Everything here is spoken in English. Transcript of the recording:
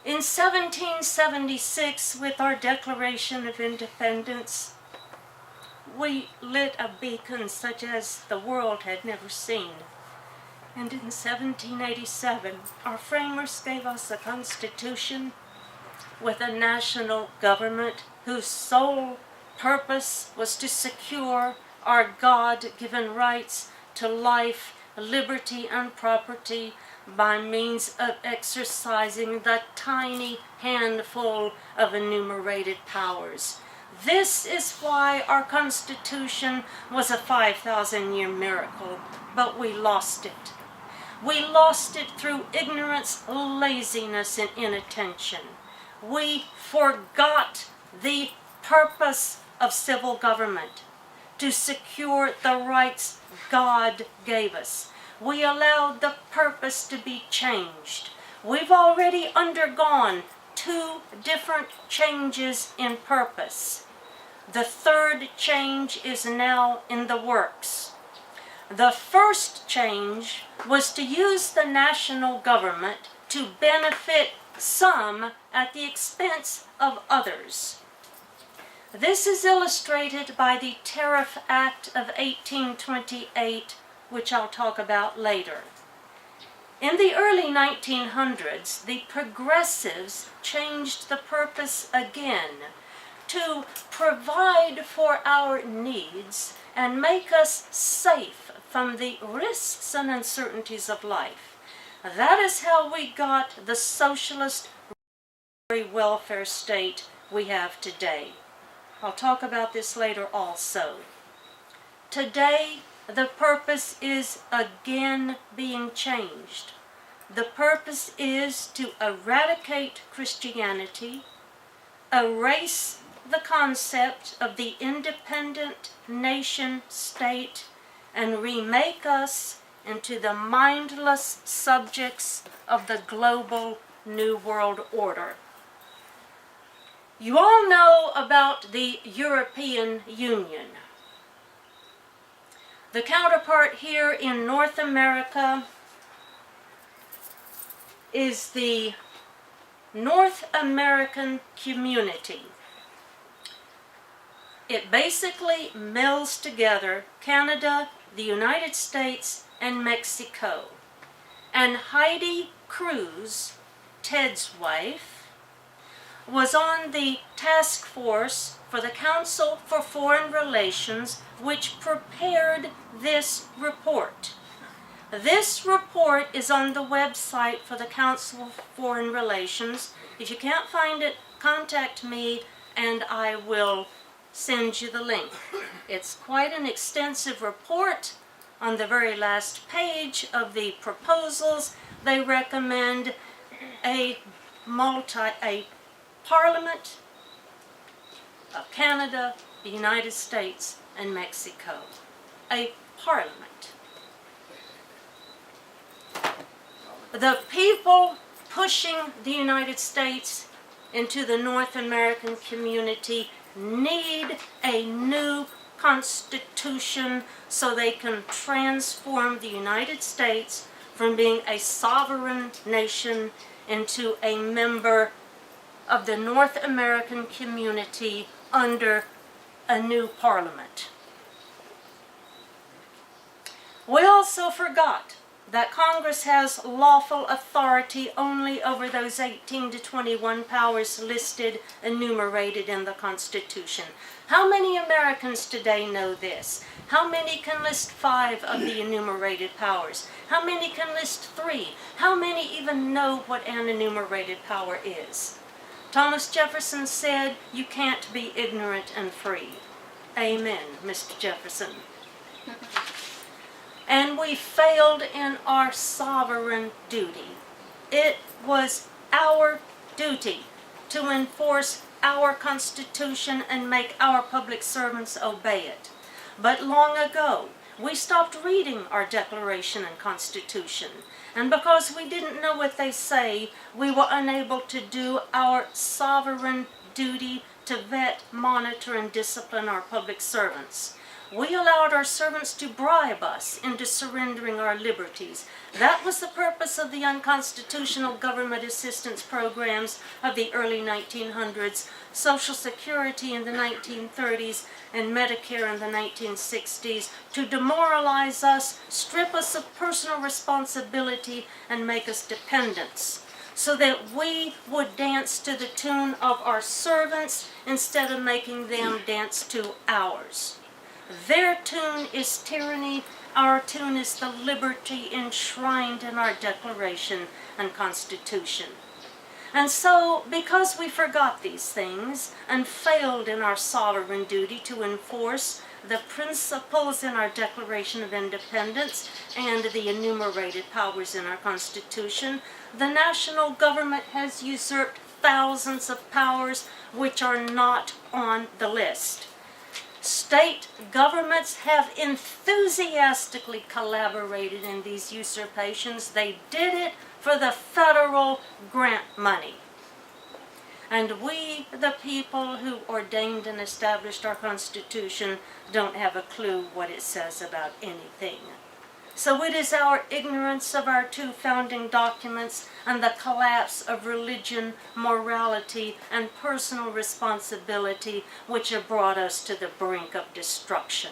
In 1776, with our Declaration of Independence, we lit a beacon such as the world had never seen. And in 1787, our framers gave us a constitution with a national government whose sole purpose was to secure our God-given rights to life, liberty, and property by means of exercising the tiny handful of enumerated powers. This is why our Constitution was a 5,000-year miracle, but we lost it. We lost it through ignorance, laziness, and inattention. We forgot the purpose of civil government, to secure the rights God gave us. We allowed the purpose to be changed. We've already undergone 2 different changes in purpose. The 3rd change is now in the works. The first change was to use the national government to benefit some at the expense of others. This is illustrated by the Tariff Act of 1828, which I'll talk about later. In the early 1900s, the progressives changed the purpose again to provide for our needs and make us safe from the risks and uncertainties of life. That is how we got the socialist welfare state we have today. I'll talk about this later also. Today, the purpose is again being changed. The purpose is to eradicate Christianity, erase the concept of the independent nation state, and remake us into the mindless subjects of the global New World Order. You all know about the European Union. The counterpart here in North America is the North American Community. It basically melds together Canada, the United States, and Mexico. And Heidi Cruz, Ted's wife, was on the task force for the Council for Foreign Relations, which prepared this report. This report is on the website for the Council for Foreign Relations. If you can't find it, contact me and I will send you the link. It's quite an extensive report. On the very last page of the proposals, they recommend a Parliament of Canada, the United States, and Mexico. A parliament. The people pushing the United States into the North American community need a new constitution so they can transform the United States from being a sovereign nation into a member of the North American community under a new parliament. We also forgot that Congress has lawful authority only over those 18 to 21 powers listed, enumerated in the Constitution. How many Americans today know this? How many can list 5 of the enumerated powers? How many can list 3? How many even know what an enumerated power is? Thomas Jefferson said, "You can't be ignorant and free." Amen, Mr. Jefferson. And we failed in our sovereign duty. It was our duty to enforce our Constitution and make our public servants obey it. But long ago, we stopped reading our Declaration and Constitution. And because we didn't know what they say, we were unable to do our sovereign duty to vet, monitor, and discipline our public servants. We allowed our servants to bribe us into surrendering our liberties. That was the purpose of the unconstitutional government assistance programs of the early 1900s, Social Security in the 1930s, and Medicare in the 1960s, to demoralize us, strip us of personal responsibility, and make us dependents, so that we would dance to the tune of our servants instead of making them dance to ours. Their tune is tyranny, our tune is the liberty enshrined in our Declaration and Constitution. And so, because we forgot these things and failed in our sovereign duty to enforce the principles in our Declaration of Independence and the enumerated powers in our Constitution, the national government has usurped thousands of powers which are not on the list. State governments have enthusiastically collaborated in these usurpations. They did it for the federal grant money. And we, the people who ordained and established our Constitution, don't have a clue what it says about anything. So it is our ignorance of our two founding documents and the collapse of religion, morality, and personal responsibility which have brought us to the brink of destruction.